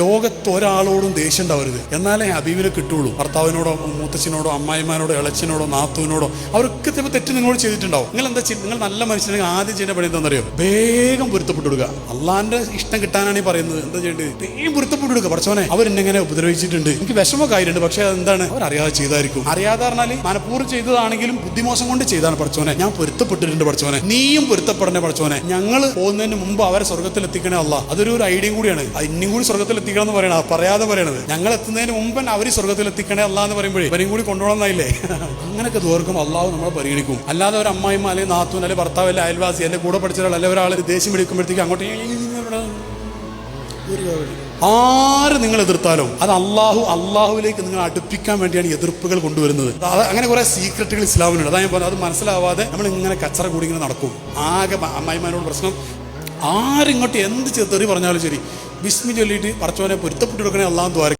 ലോകത്ത് ഒരാളോടും ദേഷ്യം ഉണ്ടാവരുത്, എന്നാലേ ഹബീബിനെ കിട്ടുള്ളൂ. ഭർത്താവിനോടോ മൂത്തച്ഛനോടോ അമ്മായിമാനോടോ ഇളച്ചനോടോ നാത്തൂനോടോ അവരൊക്കെ ചിലപ്പോൾ തെറ്റ് നിങ്ങളോട് ചെയ്തിട്ടുണ്ടാവും. നിങ്ങൾ എന്താ നിങ്ങൾ നല്ല മനുഷ്യനെങ്കിൽ ആദ്യം ചെയ്യുന്ന പണി എന്താണെന്നറിയോ? വേഗം പൊരുത്തപ്പെട്ടു കൊടുക്കുക. അള്ളാന്റെ ഇഷ്ടം കിട്ടാനാണ് ഈ പറയുന്നത്. എന്താ ചെയ്യേണ്ടത്? വേഗം പൊരുത്തപ്പെട്ടു കൊടുക്കുക. പഠിച്ചോനെ അവരെന്നെങ്ങനെ ഉപദ്രവിച്ചിട്ടുണ്ട്, എനിക്ക് വിഷമമൊക്കെ ആയിട്ടുണ്ട്, പക്ഷെ അതെന്താണ് അവരറിയാതെ ചെയ്തായിരിക്കും. അറിയാതെ പറഞ്ഞാൽ മനഃപൂർവ്വം ചെയ്തതാണെങ്കിലും ബുദ്ധിമോശം കൊണ്ട് ചെയ്താണ്. പഠിച്ചോനെ ഞാൻ പൊരുത്തപ്പെട്ടിട്ടുണ്ട്, പഠിച്ചോനെ നീയും പൊരുത്തപ്പെടണേ. പഠിച്ചോനെ ഞങ്ങൾ പോകുന്നതിന് മുമ്പ് അവരെ സ്വർഗത്തിൽ എത്തിക്കണേ അല്ല. അതൊരു ഐഡിയയും കൂടിയാണ്. ഇനിയും കൂടി സ്വർഗത്തിൽ എത്തിക്കണം എന്ന് പറയണത് പറയാതെ പറയണത്. ഞങ്ങൾ എത്തുന്നതിന് മുമ്പ് അവർ സ്വർഗത്തിൽ എത്തിക്കണേ അല്ല എന്ന് പറയുമ്പോഴേ ഇവരെയും കൂടി കൊണ്ടുപോകണമെന്നായില്ലേ? അങ്ങനെയൊക്കെ ദോർക്കും അള്ളാഹു നമ്മളെ പരിഗണിക്കും. അല്ലാതെ ഒരു അമ്മായിമ്മ അല്ലെങ്കിൽ നാത്തൂൻ അല്ലെങ്കിൽ ഭർത്താവ് അല്ലെങ്കിൽ അയൽവാസി അല്ലെങ്കിൽ കൂടെ പഠിച്ച ഒരാൾ അല്ലെങ്കിൽ ഒരാൾ ദേഷ്യം പിടിക്കുമ്പോഴത്തേക്ക് അങ്ങോട്ട് ആര് നിങ്ങൾ എതിർത്താലും അത് അള്ളാഹുവിലേക്ക് നിങ്ങൾ അടുപ്പിക്കാൻ വേണ്ടിയാണ് എതിർപ്പുകൾ കൊണ്ടുവരുന്നത്. അങ്ങനെ കുറെ സീക്രട്ടുകൾ ഇസ്ലാമിനുണ്ട്. അതാ ഞാൻ പറഞ്ഞത്. അത് മനസ്സിലാവാതെ നമ്മൾ ഇങ്ങനെ കച്ചറ കൂടി ഇങ്ങനെ നടക്കും. ആകെ അമ്മായിമാരോട് പ്രശ്നം. ആരിങ്ങോട്ട് എന്ത് തെറി പറഞ്ഞാലും ശരി, ബിസ്മി ചൊല്ലിയിട്ട് പടച്ചോനെ പൊരുത്തപ്പെട്ടു കൊടുക്കണേ അള്ളാഹു ദ്വാര.